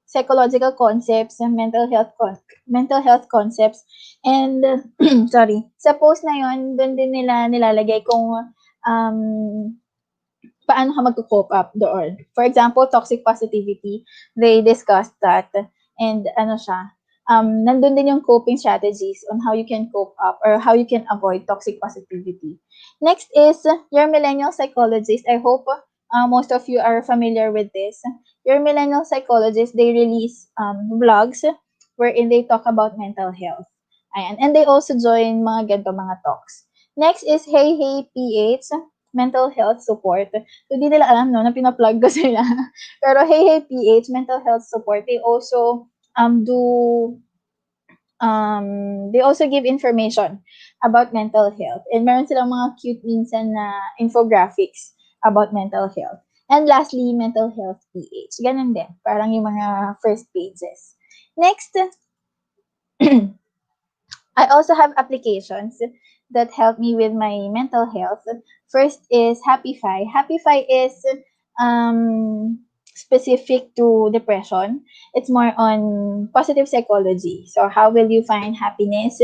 psychological concepts, and mental health concepts. And sorry, sa post na yon, doon din nila nilalagay kung um, paano ka magko-cope up doon. For example, toxic positivity, they discussed that. And ano siya, nandun din yung coping strategies on how you can cope up or how you can avoid toxic positivity. Next is your millennial psychologist. I hope most of you are familiar with this. Your millennial psychologist, they release vlogs wherein they talk about mental health. Ayan. And they also join mga ganito mga talks. Next is Hey Hey PH, mental health support. So, di nila alam, no, na pina-plug ko sila. Pero Hey Hey PH, mental health support, they also they also give information about mental health. And meron silang mga cute minsan na infographics about mental health. And lastly, mental health PH. Ganun din. Parang yung mga first pages. Next, I also have applications that help me with my mental health. First is Happify. Happify is specific to depression. It's more on positive psychology. So how will you find happiness?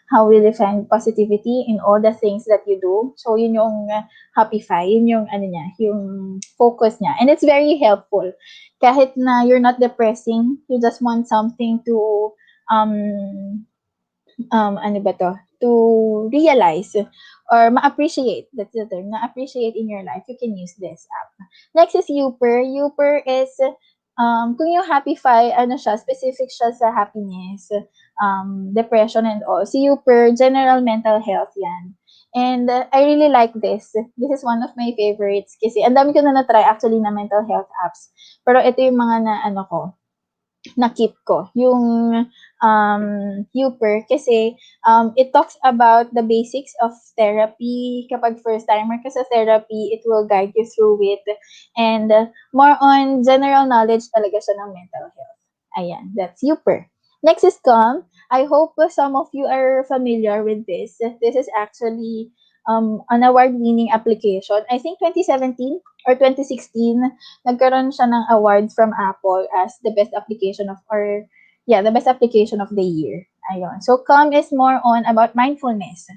How will you find positivity in all the things that you do? So yun yung Happify, yun yung ano niya, yung focus niya. And it's very helpful. Kahit na you're not depressing, you just want something to ano ba to realize or ma-appreciate, that's the term, na-appreciate in your life, you can use this app. Next is Youper. Youper is, kung yung Happify, ano siya, specific siya sa happiness, depression and all. Si Youper, general mental health yan. And I really like this. This is one of my favorites kasi ang dami ko na na-try actually na mental health apps. Pero ito yung mga na ano ko, na-keep ko, yung Youper, kasi it talks about the basics of therapy. Kapag first-timer ka sa therapy, it will guide you through it. And more on general knowledge talaga siya ng mental health. Ayan, that's Youper. Next is Calm. I hope some of you are familiar with this. This is actually an award-winning application. I think 2017 or 2016, nagkaroon siya ng award from Apple as the best application of, or yeah, the best application of the year. Ayun. So Calm is more on about mindfulness,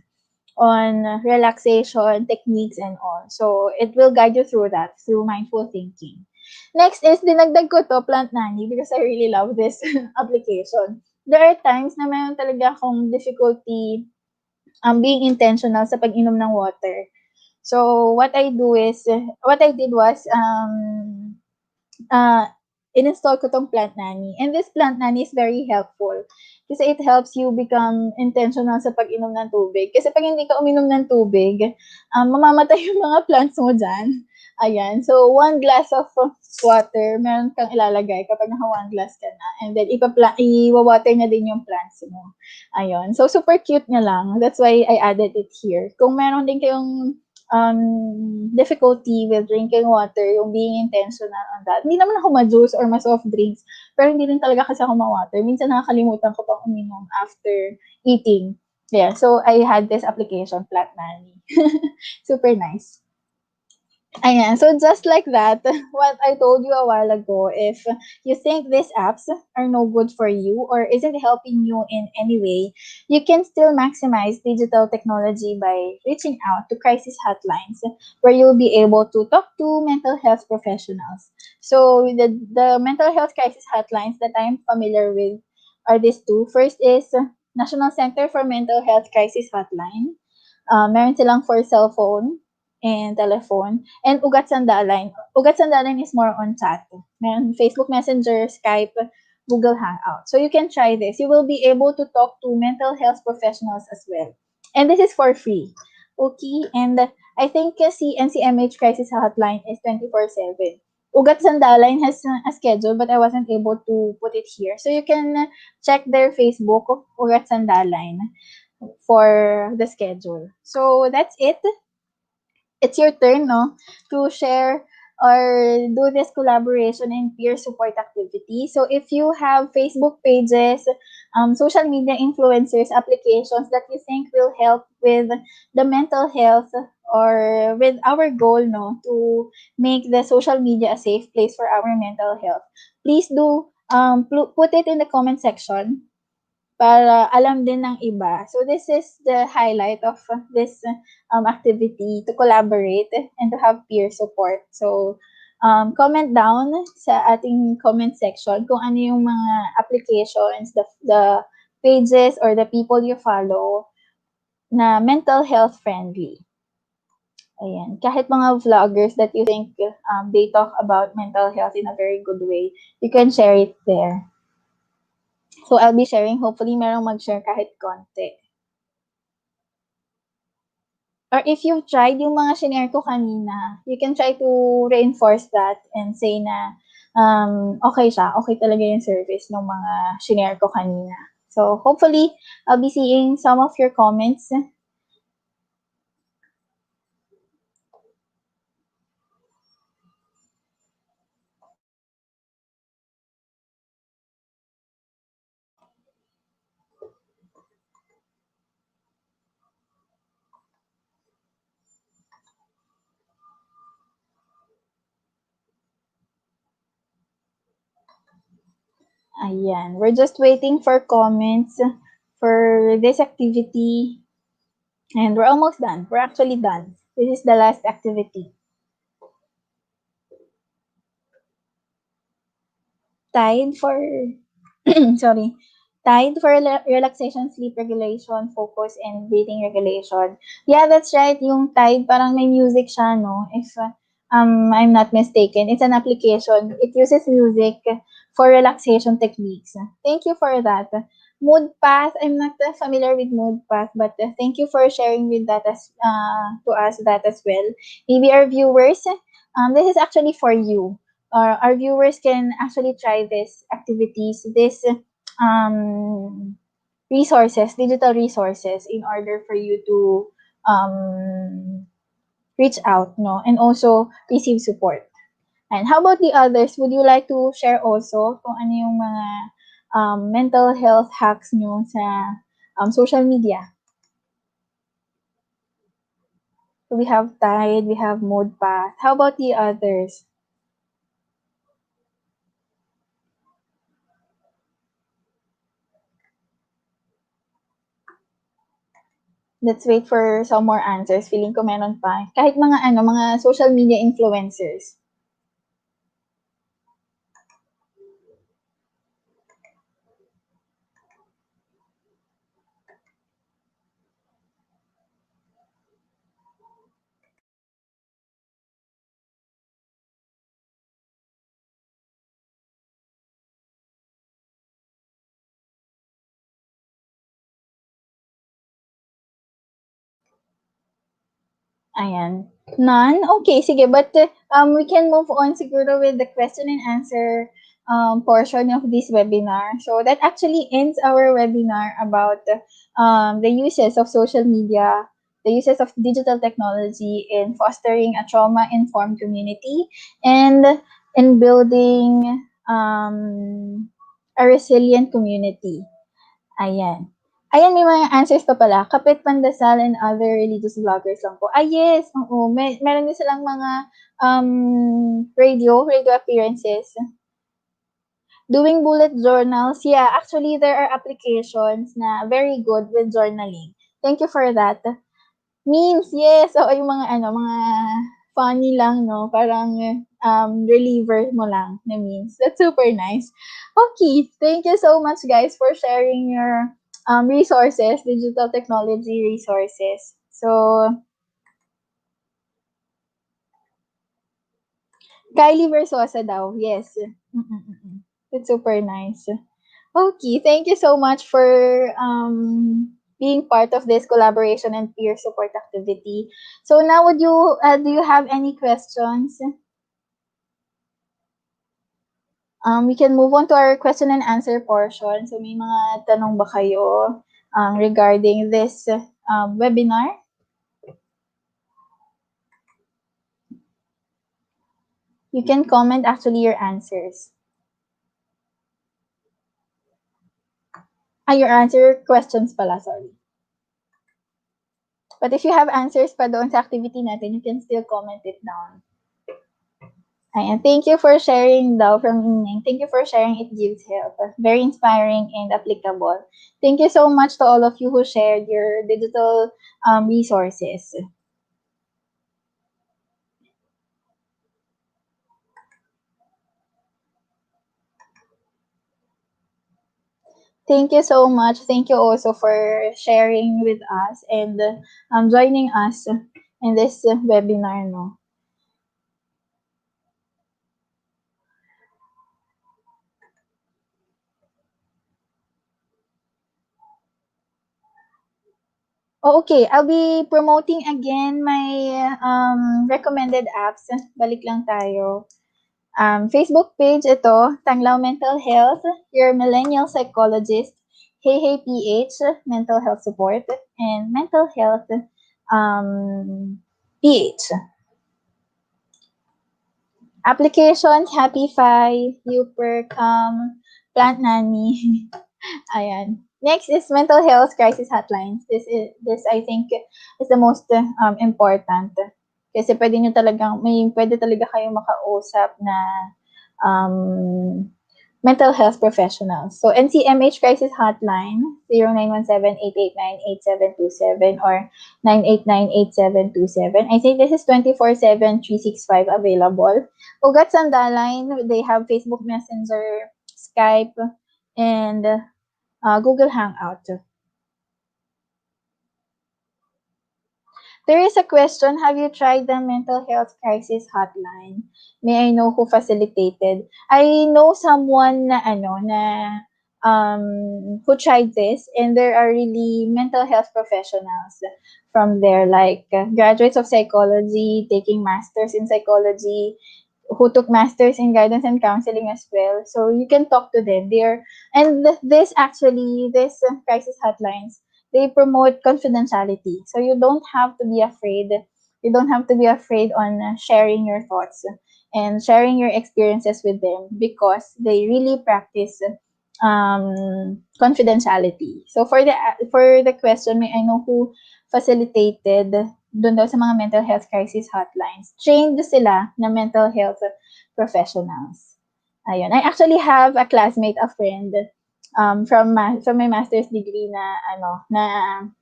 on relaxation techniques and all. So it will guide you through that, through mindful thinking. Next is, dinagdag ko to, Plant Nanny, because I really love this application. There are times na mayroon talaga akong difficulty being intentional sa pag-inom ng water. So what I did was in-install ko tong Plant Nanny. And this Plant Nanny is very helpful kasi it helps you become intentional sa pag-inom ng tubig. Kasi pag hindi ka uminom ng tubig, mamamatay yung mga plants mo dyan. Ayan. So, 1 glass of water, meron kang ilalagay kapag naka 1 glass ka na. And then, i-water na din yung plants mo. Ayun. So, super cute niya lang. That's why I added it here. Kung meron din kayong difficulty with drinking water, yung being intentional on that. Hindi naman ako ma-juice or ma-soft drinks, pero hindi rin talaga kasi ako ma-water. Minsan nakakalimutan ko pang uminom after eating. Yeah, so I had this application, Plant Nanny. Super nice. Ayan, so just like that, what I told you a while ago, if you think these apps are no good for you or isn't helping you in any way, you can still maximize digital technology by reaching out to crisis hotlines where you'll be able to talk to mental health professionals. So the mental health crisis hotlines that I'm familiar with are these two. First is National Center for Mental Health Crisis Hotline. Meron silang for cellphone and telephone, and Ugat Sandalan. Ugat Sandalan is more on chat. Meron Facebook Messenger, Skype, Google Hangout. So you can try this. You will be able to talk to mental health professionals as well. And this is for free. Okay, and I think NCMH Crisis Hotline is 24/7. Ugat Sandalan has a schedule, but I wasn't able to put it here. So you can check their Facebook, Ugat Sandalan, for the schedule. So that's it. It's your turn, no, to share or do this collaboration and peer support activity. So if you have Facebook pages, social media influencers, applications that you think will help with the mental health or with our goal, no, to make the social media a safe place for our mental health, please do put it in the comment section para alam din ng iba. So this is the highlight of this activity, to collaborate and to have peer support. So comment down sa ating comment section kung ano yung mga applications, the pages or the people you follow na mental health friendly. Ayan. Kahit mga vloggers that you think they talk about mental health in a very good way, you can share it there. So I'll be sharing. Hopefully, merong mag-share kahit konti. Or if you've tried yung mga shinare ko kanina, you can try to reinforce that and say na okay siya. Okay talaga yung service ng mga shinare ko kanina. So hopefully, I'll be seeing some of your comments. Ayan. We're just waiting for comments for this activity. And we're almost done. We're actually done. This is the last activity. Tide for sorry. Tide for relaxation, sleep regulation, focus, and breathing regulation. Yeah, that's right. Yung Tide, parang may music siya, no? If I'm not mistaken. It's an application. It uses music for relaxation techniques. Thank you for that. Mood Path, I'm not familiar with Mood Path, but thank you for sharing with that to us that as well. Maybe our viewers, this is actually for you. Our viewers can actually try these activities, this resources, digital resources, in order for you to reach out, no, and also receive support. And how about the others? Would you like to share also kung ano yung mga mental health hacks nyo sa social media? So we have Tide, we have Mood Path. How about the others? Let's wait for some more answers. Feeling ko meron pa. Kahit mga social media influencers. Ayan. None? Okay, sige. But we can move on siguro with the question and answer portion of this webinar. So that actually ends our webinar about the uses of social media, the uses of digital technology in fostering a trauma-informed community and in building a resilient community. Ayan. Ayan, may mga answers pa pala. Kapit Pandasal and other religious vloggers lang po. Yes. Oo. Meron din silang mga radio appearances. Doing bullet journals. Yeah, actually, there are applications na very good with journaling. Thank you for that. Memes, yes. Oo, yung mga mga funny lang, no? Parang reliever mo lang na memes. That's super nice. Okay, thank you so much, guys, for sharing your resources, digital technology resources. So, Kylie Versosa daw. Yes. It's super nice. Okay, thank you so much for being part of this collaboration and peer support activity. So now, do you have any questions? We can move on to our question and answer portion. So may mga tanong ba kayo regarding this webinar? You can comment actually your answers. Your questions pala, sorry. But if you have answers pa doon sa activity natin, you can still comment it down. Ayan, thank you for sharing daw from Ining. Thank you for sharing It Gives Help. Very inspiring and applicable. Thank you so much to all of you who shared your digital resources. Thank you so much. Thank you also for sharing with us and joining us in this webinar, no? Oh, okay, I'll be promoting again my recommended apps. Balik lang tayo. Facebook page ito, Tanglaw Mental Health, your millennial psychologist, Hey Hey PH, mental health support, and mental health PH. Applications, Happify, Uper, Calm, Plant Nanny. Ayan. Next is mental health crisis hotlines. This I think is the most important. Kasi pwede talaga kayong makausap na mental health professionals. So NCMH crisis hotline 0917-889-8727 or 989-8727. I think this is 24/7 365 available. Ugat Sandaline, they have Facebook Messenger, Skype, and Google Hangout. There is a question, have you tried the mental health crisis hotline? May I know who facilitated? I know someone who tried this, and there are really mental health professionals from there, like graduates of psychology, taking masters in psychology, who took masters in guidance and counseling as well. So you can talk to them there. And this crisis hotlines, they promote confidentiality. So you don't have to be afraid. You don't have to be afraid on sharing your thoughts and sharing your experiences with them because they really practice confidentiality. So for the question, may I know who facilitated doon daw sa mga mental health crisis hotlines? Trained sila na mental health professionals. Ayun. I actually have a classmate, a friend, from my master's degree na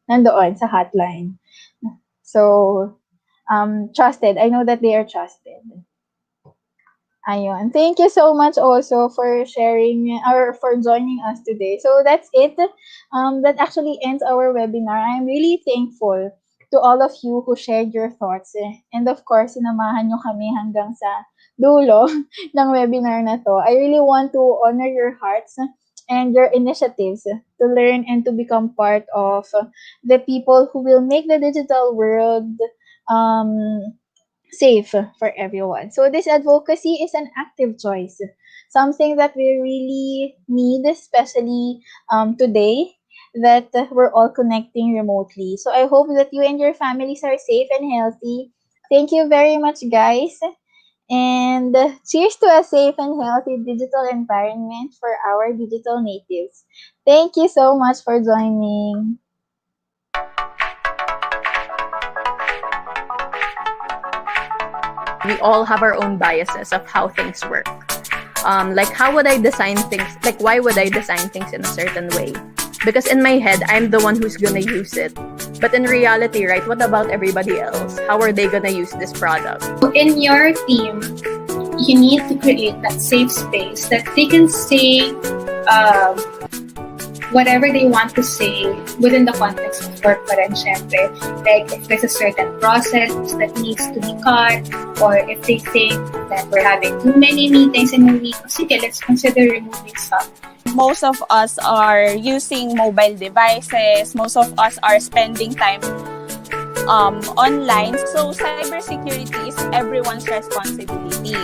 nandoon sa hotline. So, trusted. I know that they are trusted. Ayun. Thank you so much also for sharing or for joining us today. So that's it. That actually ends our webinar. I'm really thankful to all of you who shared your thoughts. And of course, sinamahan nyo kami hanggang sa dulo ng webinar na to. I really want to honor your hearts and your initiatives to learn and to become part of the people who will make the digital world safe for everyone. So this advocacy is an active choice, something that we really need, especially today that we're all connecting remotely. So I hope that you and your families are safe and healthy. Thank you very much, guys. And cheers to a safe and healthy digital environment for our digital natives. Thank you so much for joining. We all have our own biases of how things work. Like how would I design things? Like why would I design things in a certain way? Because in my head, I'm the one who's gonna use it. But in reality, right, what about everybody else? How are they gonna use this product? In your team, you need to create that safe space that they can say whatever they want to say within the context of work pa rin, syempre. Like, if there's a certain process that needs to be cut, or if they think that we're having too many meetings in a week, sige, let's consider removing some. Most of us are using mobile devices. Most of us are spending time online. So cybersecurity is everyone's responsibility.